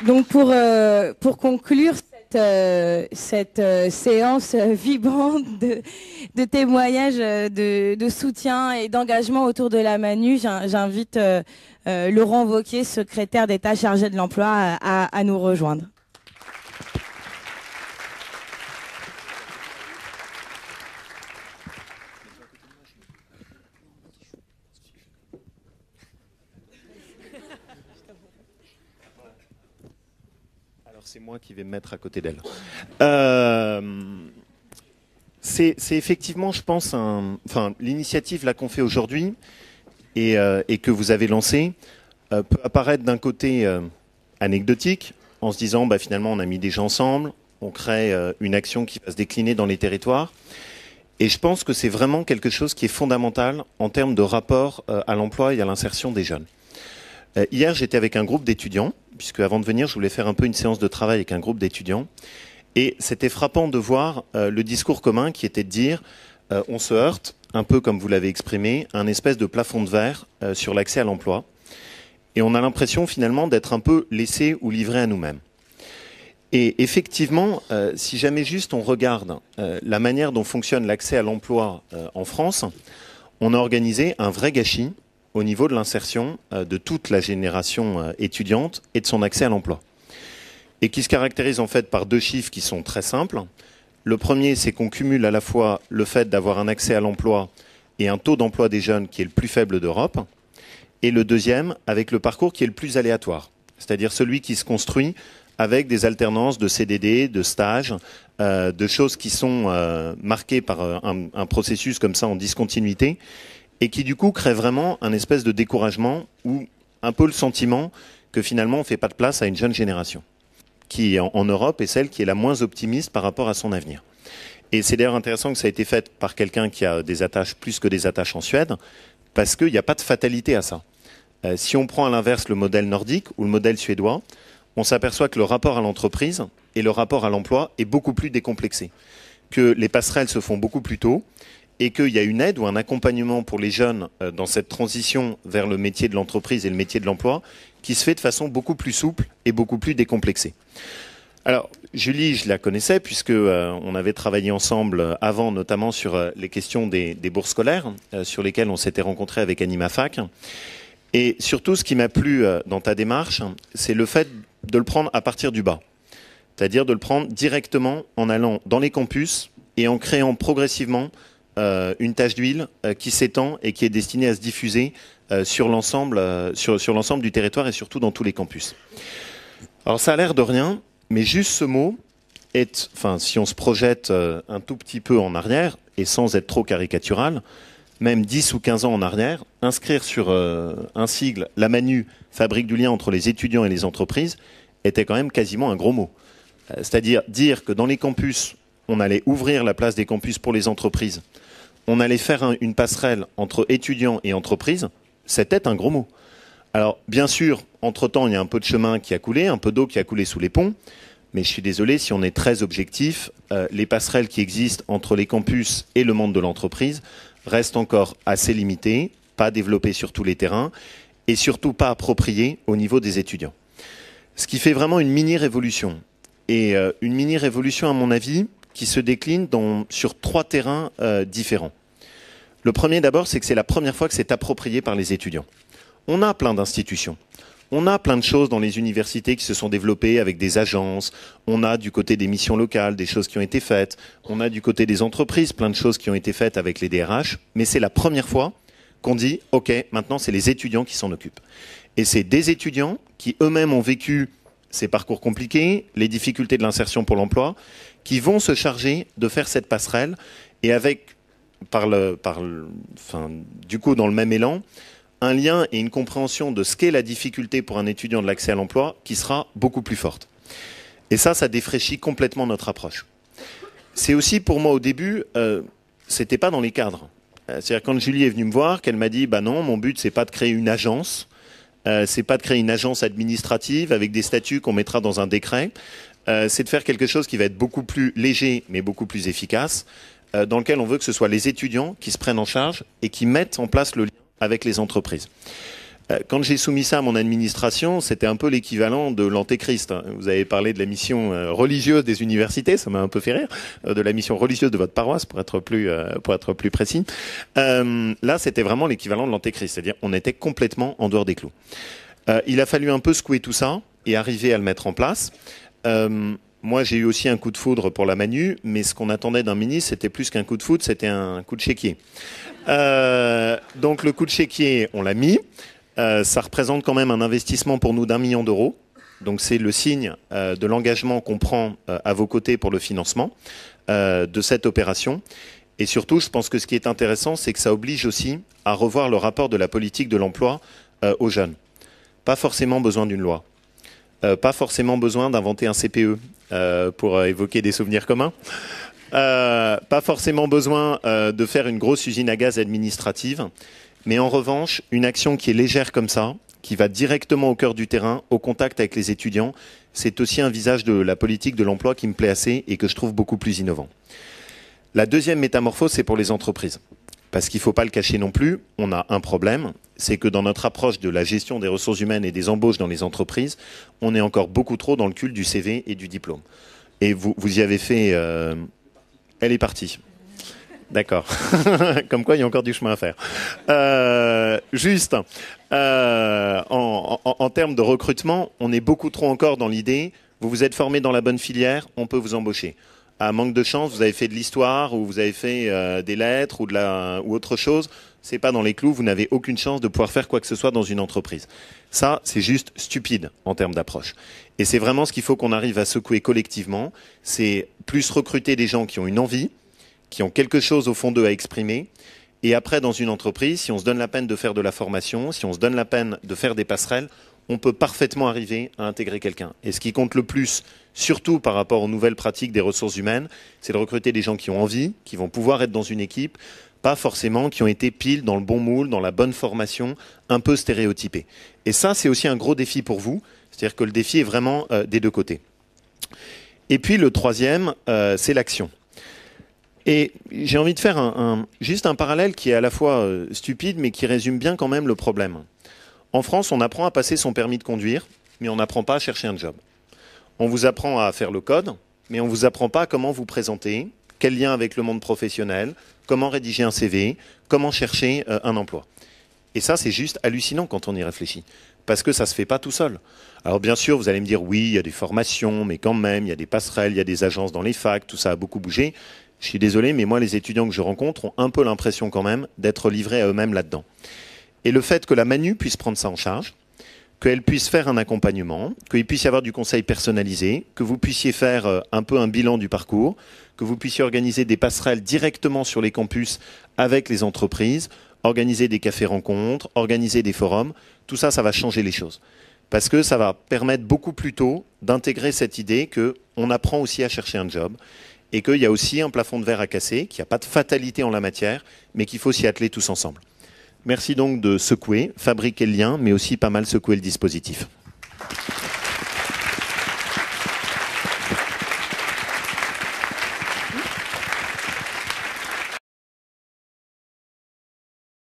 Donc pour conclure cette séance vibrante de témoignages de soutien et d'engagement autour de la Manu, j'invite Laurent Wauquiez, secrétaire d'État chargé de l'emploi, à nous rejoindre. C'est moi qui vais me mettre à côté d'elle. C'est effectivement, je pense, l'initiative là qu'on fait aujourd'hui et que vous avez lancée peut apparaître d'un côté anecdotique, en se disant finalement on a mis des gens ensemble, on crée une action qui va se décliner dans les territoires. Et je pense que c'est vraiment quelque chose qui est fondamental en termes de rapport à l'emploi et à l'insertion des jeunes. Hier, j'étais avec un groupe d'étudiants, puisque avant de venir, je voulais faire un peu une séance de travail avec un groupe d'étudiants. Et c'était frappant de voir le discours commun qui était de dire on se heurte, un peu comme vous l'avez exprimé, à un espèce de plafond de verre sur l'accès à l'emploi. Et on a l'impression finalement d'être un peu laissé ou livré à nous-mêmes. Et effectivement, si jamais juste on regarde la manière dont fonctionne l'accès à l'emploi en France, on a organisé un vrai gâchis au niveau de l'insertion de toute la génération étudiante et de son accès à l'emploi. Et qui se caractérise en fait par deux chiffres qui sont très simples. Le premier, c'est qu'on cumule à la fois le fait d'avoir un accès à l'emploi et un taux d'emploi des jeunes qui est le plus faible d'Europe. Et le deuxième, avec le parcours qui est le plus aléatoire, c'est-à-dire celui qui se construit avec des alternances de CDD, de stages, de choses qui sont marquées par un processus comme ça en discontinuité, et qui du coup crée vraiment un espèce de découragement ou un peu le sentiment que finalement on ne fait pas de place à une jeune génération, qui en Europe est celle qui est la moins optimiste par rapport à son avenir. Et c'est d'ailleurs intéressant que ça ait été fait par quelqu'un qui a des attaches plus que des attaches en Suède, parce qu'il n'y a pas de fatalité à ça. Si on prend à l'inverse le modèle nordique ou le modèle suédois, on s'aperçoit que le rapport à l'entreprise et le rapport à l'emploi est beaucoup plus décomplexé, que les passerelles se font beaucoup plus tôt, et qu'il y a une aide ou un accompagnement pour les jeunes dans cette transition vers le métier de l'entreprise et le métier de l'emploi qui se fait de façon beaucoup plus souple et beaucoup plus décomplexée. Alors, Julie, je la connaissais puisque on avait travaillé ensemble avant, notamment sur les questions des bourses scolaires, sur lesquelles on s'était rencontrés avec AnimaFac. Et surtout, ce qui m'a plu dans ta démarche, c'est le fait de le prendre à partir du bas. C'est-à-dire de le prendre directement en allant dans les campus et en créant progressivement une tache d'huile qui s'étend et qui est destinée à se diffuser sur l'ensemble du territoire et surtout dans tous les campus. Alors ça a l'air de rien, mais juste ce mot est, si on se projette un tout petit peu en arrière, et sans être trop caricatural, même 10 ou 15 ans en arrière, inscrire sur un sigle la Manu, fabrique du lien entre les étudiants et les entreprises, était quand même quasiment un gros mot. C'est-à-dire dire que dans les campus, on allait ouvrir la place des campus pour les entreprises, on allait faire une passerelle entre étudiants et entreprises, c'était un gros mot. Alors, bien sûr, entre-temps, il y a un peu de chemin qui a coulé, un peu d'eau qui a coulé sous les ponts, mais je suis désolé, si on est très objectif, les passerelles qui existent entre les campus et le monde de l'entreprise restent encore assez limitées, pas développées sur tous les terrains, et surtout pas appropriées au niveau des étudiants. Ce qui fait vraiment une mini-révolution. Et une mini-révolution, à mon avis, qui se décline sur 3 terrains différents. Le premier d'abord, c'est que c'est la première fois que c'est approprié par les étudiants. On a plein d'institutions. On a plein de choses dans les universités qui se sont développées avec des agences. On a du côté des missions locales des choses qui ont été faites. On a du côté des entreprises plein de choses qui ont été faites avec les DRH. Mais c'est la première fois qu'on dit « Ok, maintenant c'est les étudiants qui s'en occupent ». Et c'est des étudiants qui eux-mêmes ont vécu ces parcours compliqués, les difficultés de l'insertion pour l'emploi, qui vont se charger de faire cette passerelle et avec, du coup, dans le même élan, un lien et une compréhension de ce qu'est la difficulté pour un étudiant de l'accès à l'emploi qui sera beaucoup plus forte. Et ça défraîchit complètement notre approche. C'est aussi pour moi au début, c'était pas dans les cadres. C'est-à-dire quand Julie est venue me voir, qu'elle m'a dit bah non, mon but c'est pas de créer une agence, c'est pas de créer une agence administrative avec des statuts qu'on mettra dans un décret. C'est de faire quelque chose qui va être beaucoup plus léger mais beaucoup plus efficace, dans lequel on veut que ce soit les étudiants qui se prennent en charge et qui mettent en place le lien avec les entreprises. Quand j'ai soumis ça à mon administration, c'était un peu l'équivalent de l'antéchrist. Vous avez parlé de la mission religieuse des universités, ça m'a un peu fait rire, de la mission religieuse de votre paroisse, pour être plus précis. Là, c'était vraiment l'équivalent de l'antéchrist, c'est-à-dire on était complètement en dehors des clous. Il a fallu un peu secouer tout ça et arriver à le mettre en place. Moi, j'ai eu aussi un coup de foudre pour la Manu, mais ce qu'on attendait d'un ministre, c'était plus qu'un coup de foudre, c'était un coup de chéquier. Donc le coup de chéquier, on l'a mis. Ça représente quand même un investissement pour nous d'1 million d'euros. Donc c'est le signe de l'engagement qu'on prend à vos côtés pour le financement de cette opération. Et surtout, je pense que ce qui est intéressant, c'est que ça oblige aussi à revoir le rapport de la politique de l'emploi aux jeunes. Pas forcément besoin d'une loi. Pas forcément besoin d'inventer un CPE pour évoquer des souvenirs communs. Pas forcément besoin de faire une grosse usine à gaz administrative. Mais en revanche, une action qui est légère comme ça, qui va directement au cœur du terrain, au contact avec les étudiants, c'est aussi un visage de la politique de l'emploi qui me plaît assez et que je trouve beaucoup plus innovant. La deuxième métamorphose, c'est pour les entreprises. Parce qu'il ne faut pas le cacher non plus, on a un problème, c'est que dans notre approche de la gestion des ressources humaines et des embauches dans les entreprises, on est encore beaucoup trop dans le culte du CV et du diplôme. Et vous y avez fait... Elle est partie. D'accord. Comme quoi, il y a encore du chemin à faire. En termes de recrutement, on est beaucoup trop encore dans l'idée, vous vous êtes formé dans la bonne filière, on peut vous embaucher. À manque de chance, vous avez fait de l'histoire ou vous avez fait des lettres ou autre chose. C'est pas dans les clous, vous n'avez aucune chance de pouvoir faire quoi que ce soit dans une entreprise. Ça, c'est juste stupide en termes d'approche. Et c'est vraiment ce qu'il faut qu'on arrive à secouer collectivement. C'est plus recruter des gens qui ont une envie, qui ont quelque chose au fond d'eux à exprimer. Et après, dans une entreprise, si on se donne la peine de faire de la formation, si on se donne la peine de faire des passerelles, on peut parfaitement arriver à intégrer quelqu'un. Et ce qui compte le plus, surtout par rapport aux nouvelles pratiques des ressources humaines, c'est de recruter des gens qui ont envie, qui vont pouvoir être dans une équipe, pas forcément qui ont été pile dans le bon moule, dans la bonne formation, un peu stéréotypés. Et ça, c'est aussi un gros défi pour vous. C'est-à-dire que le défi est vraiment des deux côtés. Et puis le troisième, c'est l'action. Et j'ai envie de faire juste un parallèle qui est à la fois stupide, mais qui résume bien quand même le problème. En France, on apprend à passer son permis de conduire, mais on n'apprend pas à chercher un job. On vous apprend à faire le code, mais on ne vous apprend pas comment vous présenter, quel lien avec le monde professionnel, comment rédiger un CV, comment chercher un emploi. Et ça, c'est juste hallucinant quand on y réfléchit, parce que ça ne se fait pas tout seul. Alors bien sûr, vous allez me dire, oui, il y a des formations, mais quand même, il y a des passerelles, il y a des agences dans les facs, tout ça a beaucoup bougé. Je suis désolé, mais moi, les étudiants que je rencontre ont un peu l'impression quand même d'être livrés à eux-mêmes là-dedans. Et le fait que la Manu puisse prendre ça en charge, qu'elle puisse faire un accompagnement, qu'il puisse y avoir du conseil personnalisé, que vous puissiez faire un peu un bilan du parcours, que vous puissiez organiser des passerelles directement sur les campus avec les entreprises, organiser des cafés-rencontres, organiser des forums, tout ça, ça va changer les choses. Parce que ça va permettre beaucoup plus tôt d'intégrer cette idée qu'on apprend aussi à chercher un job et qu'il y a aussi un plafond de verre à casser, qu'il n'y a pas de fatalité en la matière, mais qu'il faut s'y atteler tous ensemble. Merci donc de secouer, fabriquer le lien, mais aussi pas mal secouer le dispositif.